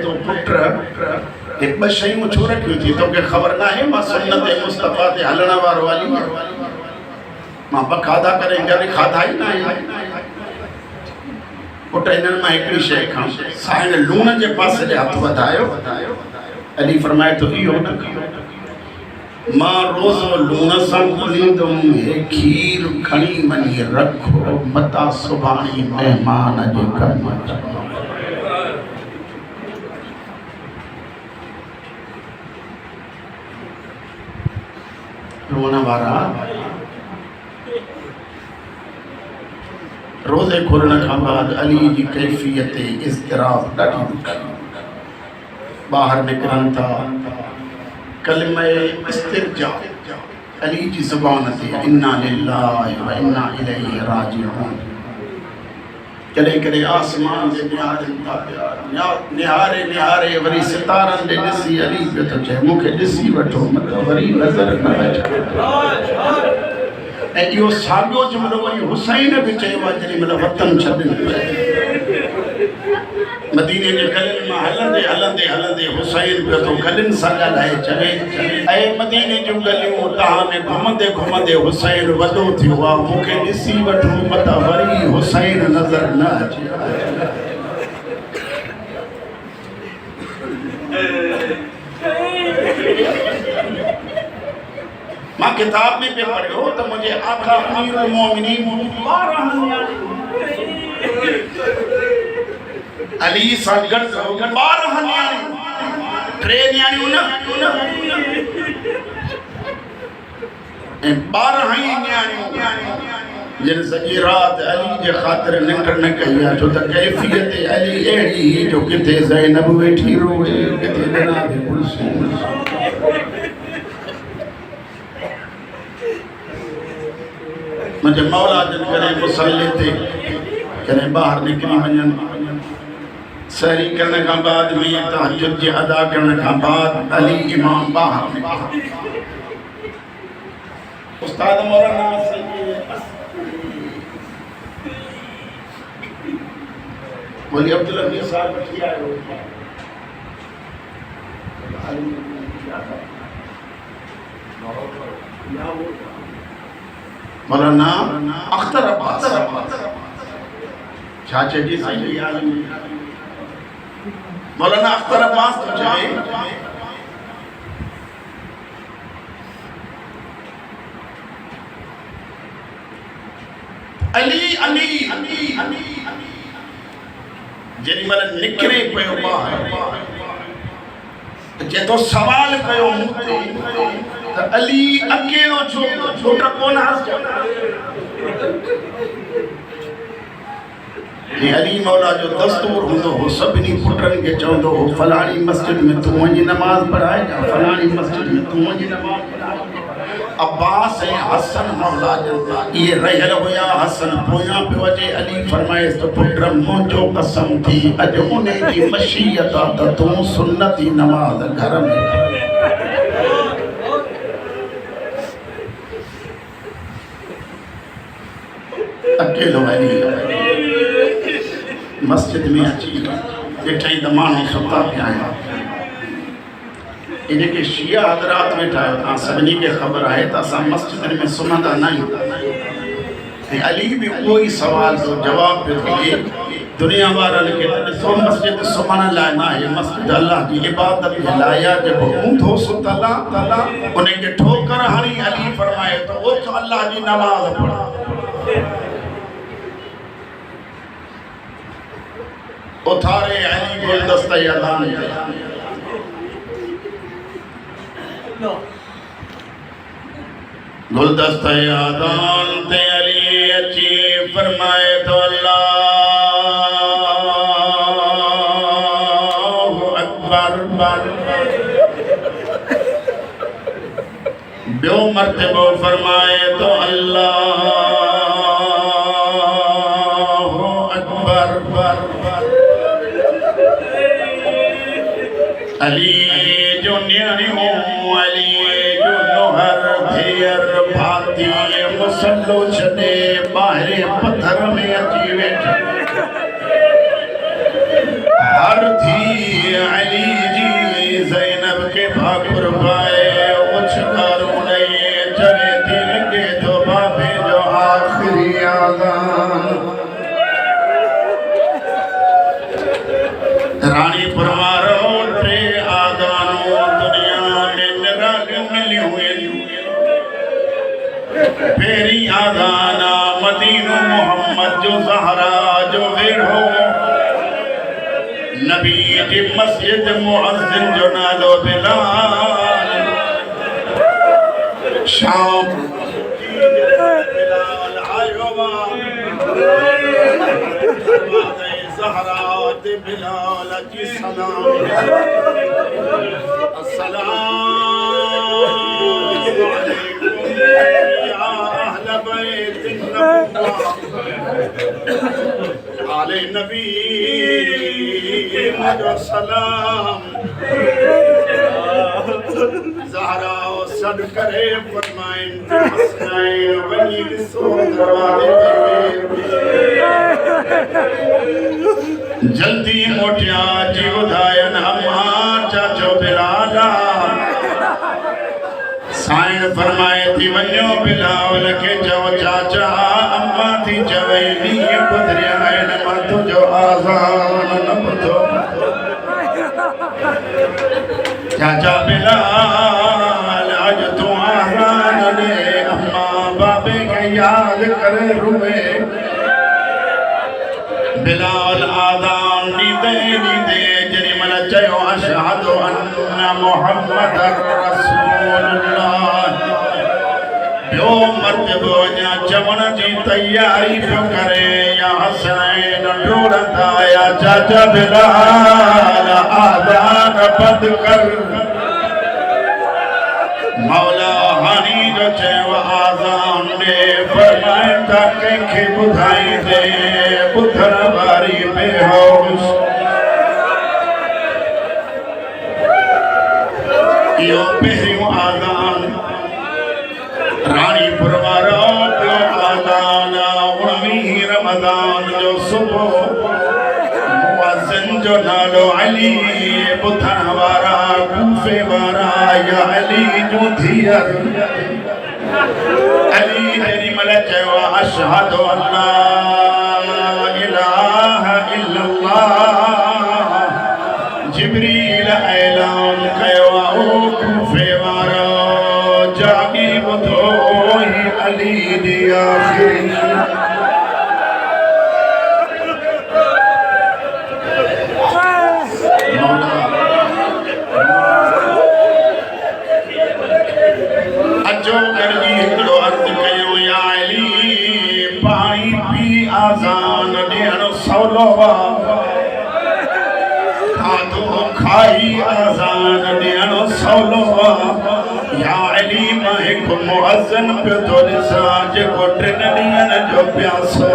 तो पुत्र एक ब शयूं छो रखियूं थी तोखे ख़बर ना है मां सुन्नत मुस्तफ़ा ते हलण वारो वाली मां ब खाधा करे गॾु खाधा ई ना आहे पुट इन्हनि मां हिकिड़ी शइ खां साईं लूण जे पासे ॾे हथु वधायो अली फरमाए तो इहो न कयो मां रोज़ लूण सां ॻोल्हींदुमि हे खीर खणी वञी रखो मता सुभाणे महिमान जे कमु अचो रोना वारा रोज़े खुलण खां बाद अली जी कैफियत इज़्तिराब ॾाढी ॾुखी ॿाहिरि निकिरनि था कलिमा इस्तिरजा अली जी ज़ुबान ते इन्ना लिल्लाहि व इन्ना इलैहि राजिऊन कॾहिं कॾहिं आसमान जे निहारनि था पिया निहारे निहारे वरी सितारनि ॾे ॾिसी अली पियो थो चए मूंखे ॾिसी वठो मतिलबु वरी नज़र न अचे ऐं इहो साॻियो जुमिलो वरी हुसैन बि चयो आहे जॾहिं महिल वतन छॾनि मदीने जे गलियुनि मां हलंदे हलंदे हलंदे हुसैन पियो थो गलियुनि सां ॻाल्हाए चवे ऐं मदीने जूं गलियूं तव्हां में घुमंदे घुमंदे हुसैन वॾो थियो आहे मूंखे ॾिसी वठो मथां वरी हुसैन नज़र न अचे मां किताब में पियो पढ़ियो त मुंहिंजे आका अमीरुल मोमिनीन 12 अली सां गॾु 12 न्याणियूं 3 न्याणियूं न ऐं 12 ई न्याणियूं जिन सॼी राति अली जे ख़ातिर निंड न कई आहे छो त कैफियत अली अहिड़ी जो किथे ज़ैनब वेठी रोए किथे जनाब कुलसूम मुझे मौला जन करे मुसल्ले ते करे बाहर निकली वञनि सहरी करण खां बाद में तहज्जुद जी अदा करण खां बाद अली इमाम बाहर उस्ताद मौलाना बोली अब्दुल हमीद साहब वठी आयो मौलाना अख्तर अब्बास छा चइजी सही मौलाना अख्तर अब्बास तो चए अली अली अली अली जेॾी महिल निकिरे पियो ॿाहिरि जेतो सवाल कयो मूं ते त अली अकेलो छो त कोन ये अली मौला जो दस्तूर हूंदो हो सभिनी पुटनि खे चवंदो हो फलाणी मस्जिद में तूं वञी नमाज़ पढ़ाए फलाणी मस्जिद में तूं वञी नमाज़ पढ़ाए अब्बास ऐं हसन मौला जन ये रहियल हुया हसन पोयां पियो अचे अली फरमाए त पुट मुंहिंजो कसम थी अॼु उन जी मशीयत आहे त तूं सुन्नती नमाज़ घर में अकेलो अली मस्जिद में अची ॾिठई त माण्हू सुता पिया आहिनि ये जेके शिया हज़रात वेठा आहियो तव्हां सभिनी खे ख़बर आहे त असां मस्जिद में सुम्हंदा न आहियूं ऐं अली बि उहो ई सुवाल जो जवाबु पियो ॾिए दुनिया वारनि खे त ॾिसो मस्जिद सुम्हण लाइ न आहे मस्जिद अलाह जी इबादत जे लाइ आहे जेको ऊंधो सुतल आहे उनखे ठोकर हणी अली फरमाए त उथ अलाह जी नमाज़ पढ़ उथारे अली गुलदस्ता यादान गुलदस्ता यादान ते अली अची फरमाए तो अल्लाहु अकबर ब्यो मर्तबो फरमाए तो अल्लाहु अकबर अली जो न्याणियों अली जो नोहर धेर भाती मुसल्लो छॾे ॿाहिरे पत्थर में अची वेठा हर थी रानी परमारो टे आदानो दुनिया में निराग मिली हुए फेरी आदाना मदीनो मोहम्मद जो ज़हरा जो वेढ़ो नबी जी मस्जिद मुअज्जिन जो नालो बिलाल शाम बिलाल आयो ज़हरा ते बिलाल जी सलाम अस्सलामु अलैकुम या अहल बैत आले नबी मुझो सलाम ज़हरा सद करे फरमाइन हसनैन वनी दिसो दरवाजे जल्दी मोटिया जी उदायन अम्मा चाचो बिलाला साईं फरमाए थी वञो बिलावल के चओ चाचा अम्मा थी चवे नीअं ॿुधरिया आहिनि मां तुंहिंजो आज़ान न ॿुधो चाचा बिलाल अॼु तूं आज़ान ॾे अम्मा बाबे खे यादि करे रुए बिलाल आज़ान ॾींदे ॾींदे जेॾी महिल चयो अशहदु अन्न मुहम्मद रसूलुल्लाह ॿियो मर्तबो अञा चवण जी तयारी पियो करे या हसनैन डोड़ंदा या चाचा बिलाल आज़ान बंदि कर मौला हानी जो चयो आज़ान ॾे फरमाइनि था कंहिंखे ॿुधाईंदे ॿुधण वारी बेहोश इहो पहिरियों आज़ान रानीपुर वारो ॿियो आज़ान 19 रमज़ान जो सुबुह मुअज़्ज़िन जो नालो अली ॿुधण वारा कूफ़े वारा या अली जूं धीअर अली जेॾी महिल चयो अशहदु अल्ला इलाहा इल्लल्लाह जिब्रील ऐलान कयो ओ कूफ़े वारो जागी ॿुधो ही अली जी आख़िरी अचो गॾिजी हिकिड़ो अर्ज़ु कयो या अली पाणी पी आज़ान ॾियणु सवलो खाधो खाई आज़ान ॾियणु सवलो या अली मां हिकु मुअज़्ज़िन पियो थो ॾिसां जेको 3 ॾींहंनि जो प्यासो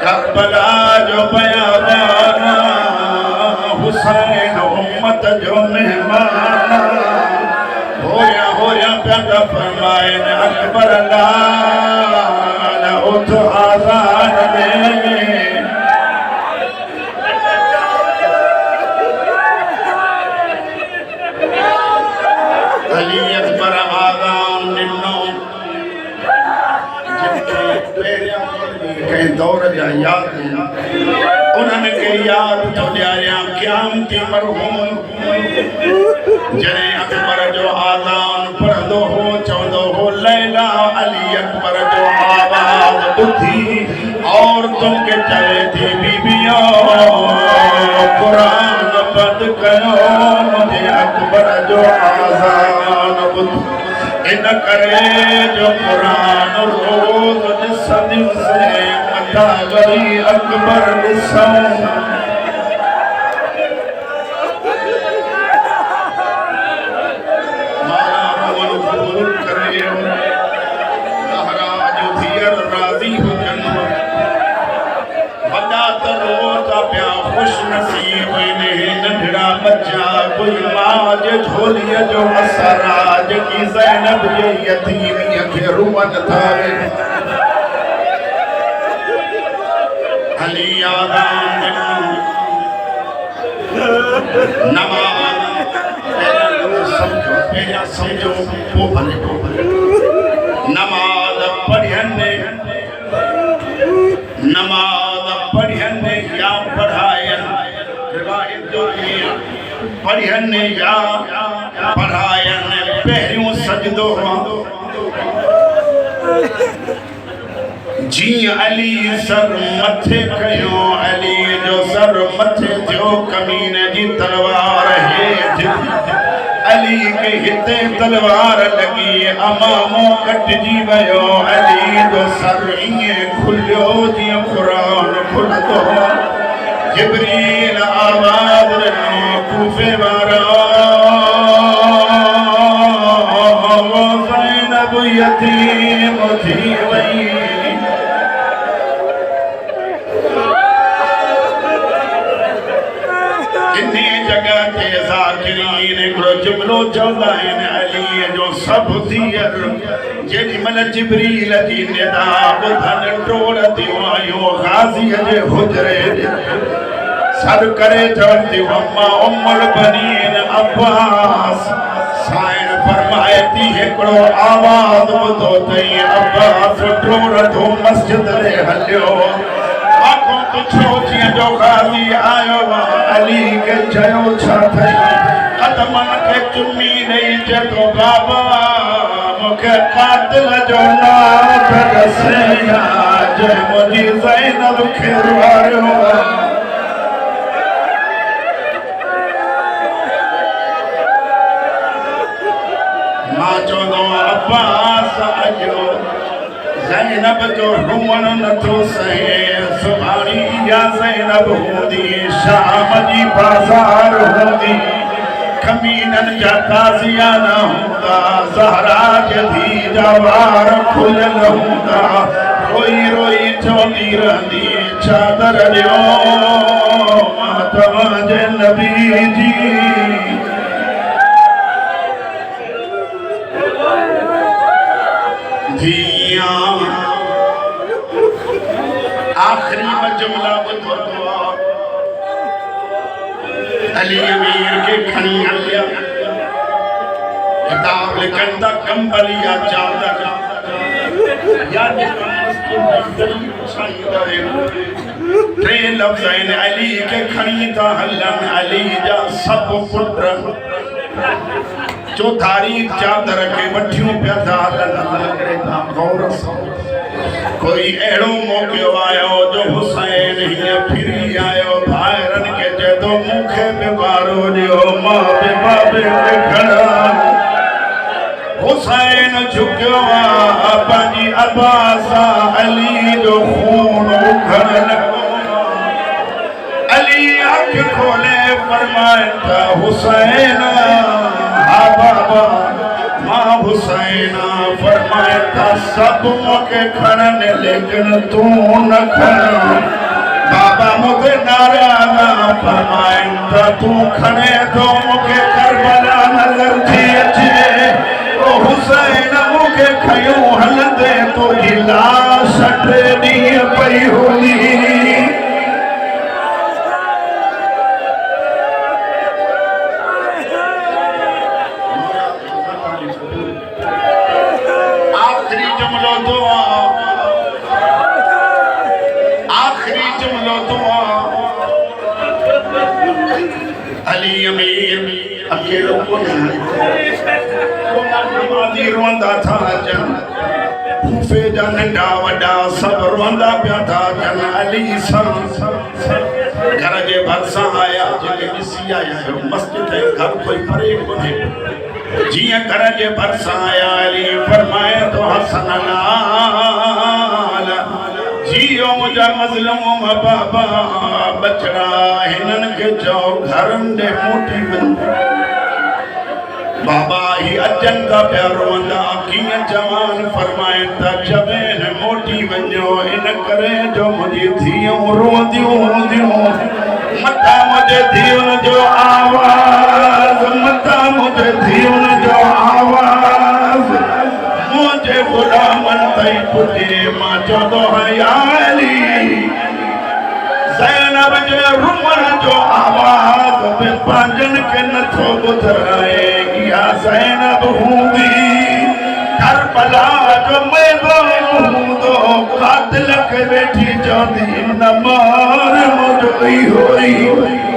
करबला जो बयाबान हुसैन उम्मत जो मेहमान होया प्यादा फरमाइनि अकबर लाल उठ आज़ान ॾे अली अकबर आज़ान ॾिनो जिनके पहिरियां कंहिं दौर जा यादि उन्हनि खे यादि थो ॾियारियां क़यामती मरहूम जॾहिं अकबर जो आज़ान पढ़ंदो हो चवंदो हो लैला अली अकबर जो आवाज़ ॿुधी औरतुनि खे चवे थी बीबियो क़ुरान बंदि कयो मुंहिंजे अकबर जो आज़ान ॿुधो इन करे जो क़ुरान रोज़ ॾिसंदुसि मथां वरी अकबर ॾिसूं झोलीअ जो असर जेकी ज़ैनब जे यतीमीअ खे रुअनि था अली आज़ान नमाज़ समझो पोइ भले नमाज़ पढ़ियनि या पढ़ायनि रिवायत पढ़न या पढ़ायन पहिरियों सजदो जी अली सर मथे कयो अली जो सर मथे जो कमीन जी तलवार हेठ अली के हिते तलवार लगी अमामो कटजी वयो अली जो सर इए खुलियो जी कुरान खुलतो जिब्रील आवाज नो कूफे वारा वो ज़ैनब यतीम थी वई जगह के ज़ाकिरीन हिकिड़ो जुमिलो चवंदा आहिनि अली जो सभु धीअर जेॾी महिल जिब्रील जी निदा ॿुधनि टोड़ंदियूं आहियूं ग़ाज़ीअ जे हुजरे सॾु करे चवनि थियूं अम्मा उम्मुल बनीन अब्बास साईं फरमाए थी हिकिड़ो आवाज़ ॿुधो अथई अब्बास टोड़ंदो मस्जिद ॾे हलियो पुछो जीअं जो ग़ाज़ी आयो अली के चयो छा थई कदमन के चुमी ॾेई चयो बाबा मूंखे कातिल जो नाम दसेया जंहिं मुंहिंजी ज़ैनब खे रुआरियो मां चवंदो अब्बास अजो ज़ैनब जो रुअण नथो सहे सुभाणी या ज़ैनब हूंदी शाम जी बाज़ार हूंदी कमीनन जा ताज़िया न हूंदा ज़हरा जे धी जा वार खुलियल हूंदा रोई रोई चवंदी रहंदी चादर ॾियो मां तव्हांजे नबी जी आखिरी में जुमला ॿुधो अली अमीर के खणी हलिया किताब लिखनि था कंबल या चादर या टे लफ़्ज़ आहिनि अली के खणी था हलनि अली जा सभु पुट चौधारी चादर के वठियूं पिया था हलनि गौर सां कोई अहिड़ो मौक़ो आयो जो हुसैन हीअं फिरी आयो भाइरनि खे चए थो मूंखे बि वारो ॾियो मां बि बाबे खे खणा हुसैन झुकियो आहे पंहिंजी अबा सां अली जो खून उखण लॻो अली अख खोले फरमाइनि था हुसैन हा बाबा मां हुसैन फरमाए था सब मूंखे खणनि लेकिन तूं न खण बाबा मूंखे नाराज़ फरमाइनि था तूं खणे थो मूंखे करबला नज़र थी अचे ओ हुसैन मूंखे खयूं हलंदे तुंहिंजी लाश 3 ॾींहं पई हुई अली अमीर अकेलो नमाज़ी रोंदा था अचनि फूफे जा नंढा वॾा सभु रोंदा पिया था अचनि अली सर घर जे भरिसां आया जेके ॾिसी आया आहियो मस्जिद ऐं घर कोई परे कोन्हे जीअं घर जे भरिसां आया अली फरमाए थो हसन लाल जियो मुंहिंजा मज़लूम बाबा बचड़ा हिननि खे चओ घरनि ॾे मोटी वञ बाबा ही अचनि था पिया रोअंदा कीअं जवान फरमाइनि था चवेनि मोटी वञो इन करे जो मुंहिंजी धीअरूं रोअंदियूं हूंदियूं मथां मुंहिंजे धीअरुनि जो आवाज़ मथां मुंहिंजे धीअरुनि जो आवाज़ मुंहिंजे गुलामनि ताईं पुॼे मां चवंदो आहियां अली ज़ैनब जे रुअण जो आवाज़ बि पंहिंजनि खे नथो ॿुधाए इहा ज़ैनब हूंदी करबला जो मैदान हूंदो कातिल खे वेठी चवंदी न मार मुंहिंजो इहो ई